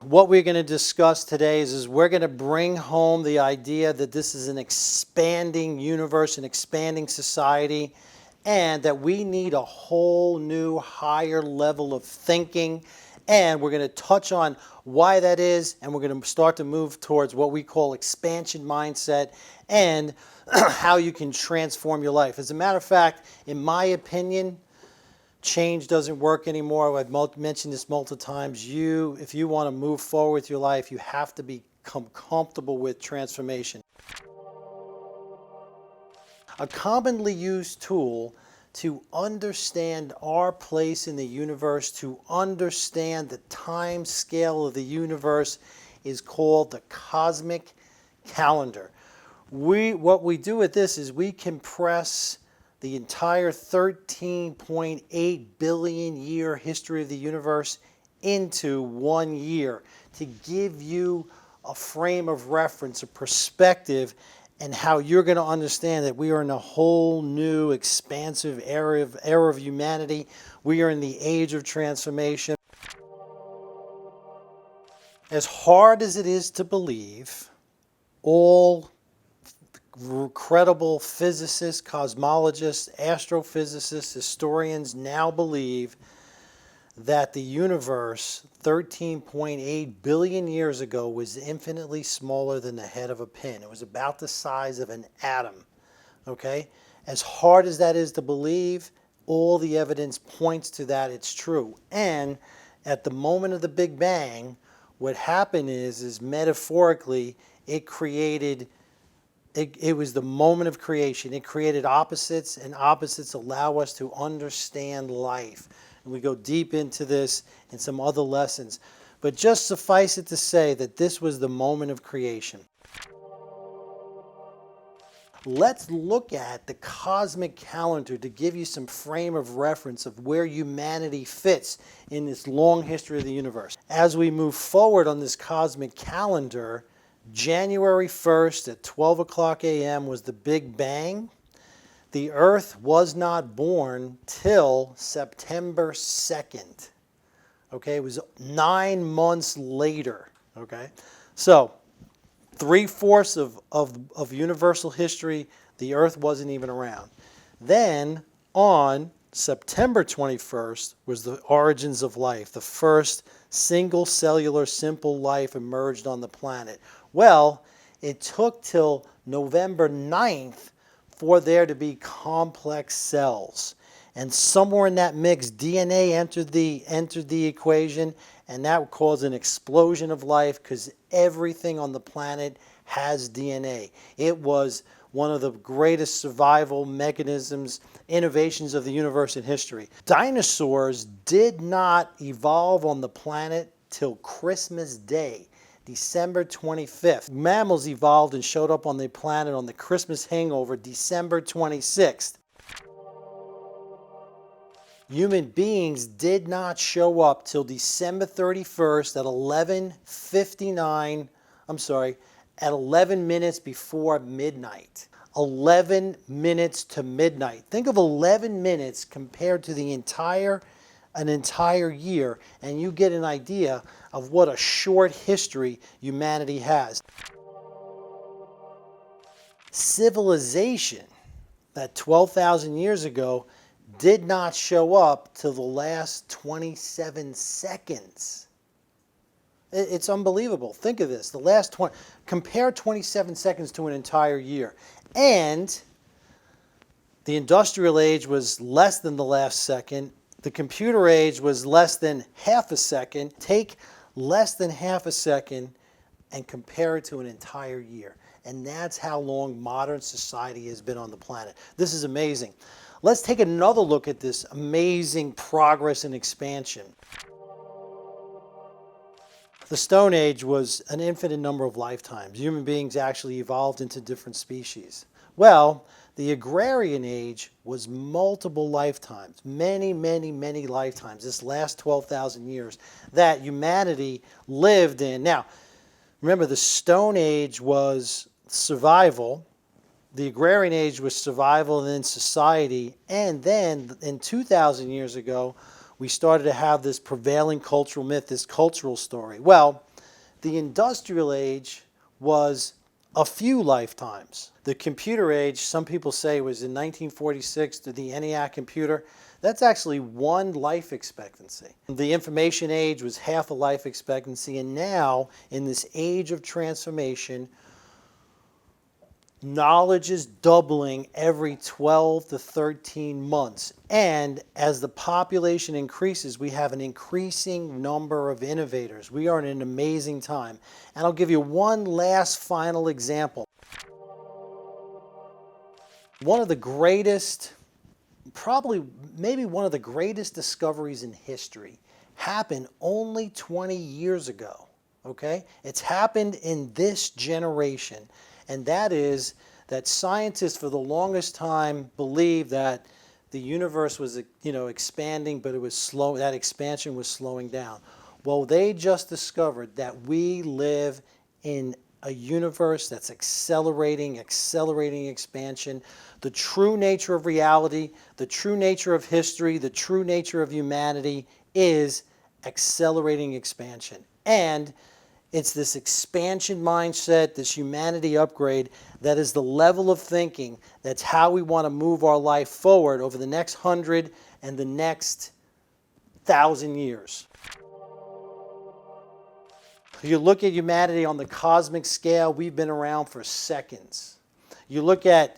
what we're going to discuss today is we're going to bring home the idea that this is an expanding universe, an expanding society, and that we need a whole new higher level of thinking. And we're going to touch on why that is, and we're going to start to move towards what we call expansion mindset and how you can transform your life. As a matter of fact, in my opinion, change doesn't work anymore. I've mentioned this multiple times. If you want to move forward with your life, you have to become comfortable with transformation. A commonly used tool to understand our place in the universe, to understand the time scale of the universe, is called the cosmic calendar. What we do with this is we compress the entire 13.8 billion year history of the universe into 1 year to give you a frame of reference, a perspective, and how you're going to understand that we are in a whole new expansive era of humanity. We are in the age of transformation. As hard as it is to believe, all credible physicists, cosmologists, astrophysicists, historians now believe that the universe 13.8 billion years ago was infinitely smaller than the head of a pin. It was about the size of an atom. Okay? As hard as that is to believe, all the evidence points to that it's true. And at the moment of the Big Bang, what happened is metaphorically, it was the moment of creation. It created opposites, and opposites allow us to understand life. And we go deep into this in some other lessons. But just suffice it to say that this was the moment of creation. Let's look at the cosmic calendar to give you some frame of reference of where humanity fits in this long history of the universe. As we move forward on this cosmic calendar, January 1st at 12 o'clock a.m. was the Big Bang. The Earth was not born till September 2nd. Okay, it was 9 months later. Okay, so 3/4 of universal history, the Earth wasn't even around. Then on September 21st was the origins of life. The first single cellular simple life emerged on the planet. Well, it took till November 9th for there to be complex cells. And somewhere in that mix, DNA entered the equation, and that caused an explosion of life because everything on the planet has DNA. It was one of the greatest survival mechanisms, innovations of the universe in history. Dinosaurs did not evolve on the planet till Christmas Day, December 25th. Mammals evolved and showed up on the planet on the Christmas hangover, December 26th. Human beings did not show up till December 31st at 11 minutes before midnight. 11 minutes to midnight. Think of 11 minutes compared to an entire year, and you get an idea of what a short history humanity has. Civilization, that 12,000 years ago, did not show up till the last 27 seconds. It's unbelievable. Think of this. Compare 27 seconds to an entire year. And the industrial age was less than the last second. The computer age was less than half a second. Take less than half a second and compare it to an entire year. And that's how long modern society has been on the planet. This is amazing. Let's take another look at this amazing progress and expansion. The Stone Age was an infinite number of lifetimes. Human beings actually evolved into different species. Well, the Agrarian Age was multiple lifetimes, many, many, many lifetimes, this last 12,000 years that humanity lived in. Now, remember, the Stone Age was survival. The Agrarian Age was survival and then society. And then in 2,000 years ago, we started to have this prevailing cultural myth, this cultural story. Well, The industrial age was a few lifetimes. The computer age, some people say, was in 1946 to the ENIAC computer. That's actually one life expectancy. The information age was half a life expectancy, and now in this age of transformation, knowledge is doubling every 12 to 13 months. And as the population increases, we have an increasing number of innovators. We are in an amazing time. And I'll give you one last final example. One of the greatest, maybe one of the greatest discoveries in history happened only 20 years ago. Okay? It's happened in this generation. And that is that scientists for the longest time believed that the universe was, expanding, but it was slow. That expansion was slowing down. Well, they just discovered that we live in a universe that's accelerating expansion. The true nature of reality, the true nature of history, the true nature of humanity is accelerating expansion. And it's this expansion mindset, this humanity upgrade, that is the level of thinking. That's how we want to move our life forward over the next 100 and the next 1,000 years. You look at humanity on the cosmic scale, we've been around for seconds. You look at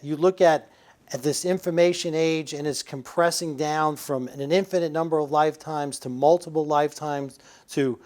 this information age, and it's compressing down from an infinite number of lifetimes to multiple lifetimes to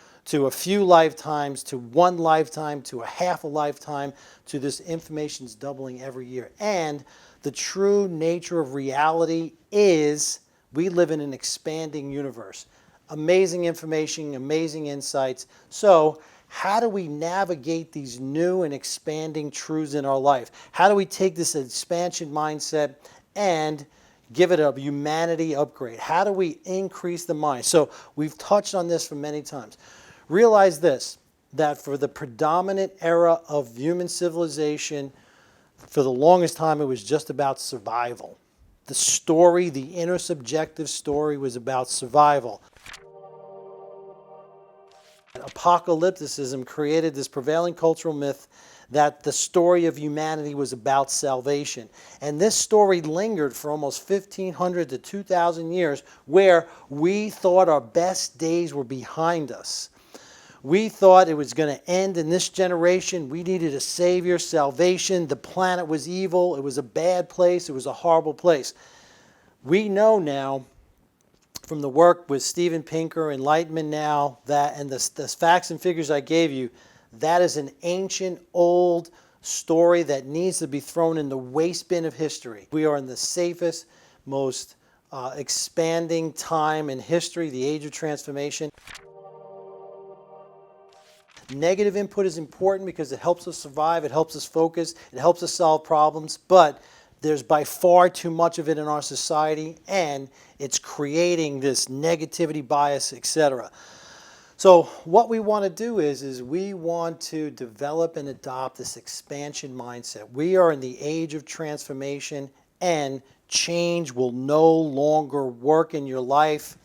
a few lifetimes, to one lifetime, to a half a lifetime, to this information's doubling every year. And the true nature of reality is we live in an expanding universe. Amazing information, amazing insights. So how do we navigate these new and expanding truths in our life? How do we take this expansion mindset and give it a humanity upgrade? How do we increase the mind? So we've touched on this for many times. Realize this, that for the predominant era of human civilization, for the longest time it was just about survival. The story, the inner subjective story, was about survival. Apocalypticism created this prevailing cultural myth that the story of humanity was about salvation. And this story lingered for almost 1,500 to 2,000 years, where we thought our best days were behind us. We thought it was going to end in this generation. We needed a savior, salvation. The planet was evil. It was a bad place. It was a horrible place. We know now from the work with Steven Pinker, Enlightenment Now, that, and the facts and figures I gave you, that is an ancient, old story that needs to be thrown in the waste bin of history. We are in the safest, most expanding time in history, the age of transformation. Negative input is important because it helps us survive, it helps us focus, it helps us solve problems, but there's by far too much of it in our society, and it's creating this negativity bias, etc. So what we want to do is we want to develop and adopt this expansion mindset. We are in the age of transformation, and change will no longer work in your life.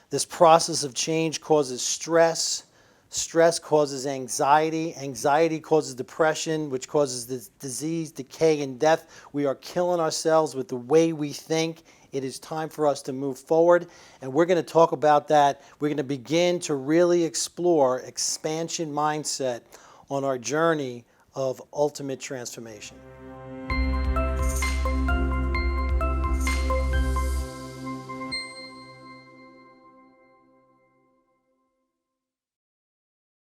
This process of change causes stress. Stress causes anxiety. Anxiety causes depression, which causes disease, decay, and death. We are killing ourselves with the way we think. It is time for us to move forward, and we're going to talk about that. We're going to begin to really explore expansion mindset on our journey of ultimate transformation.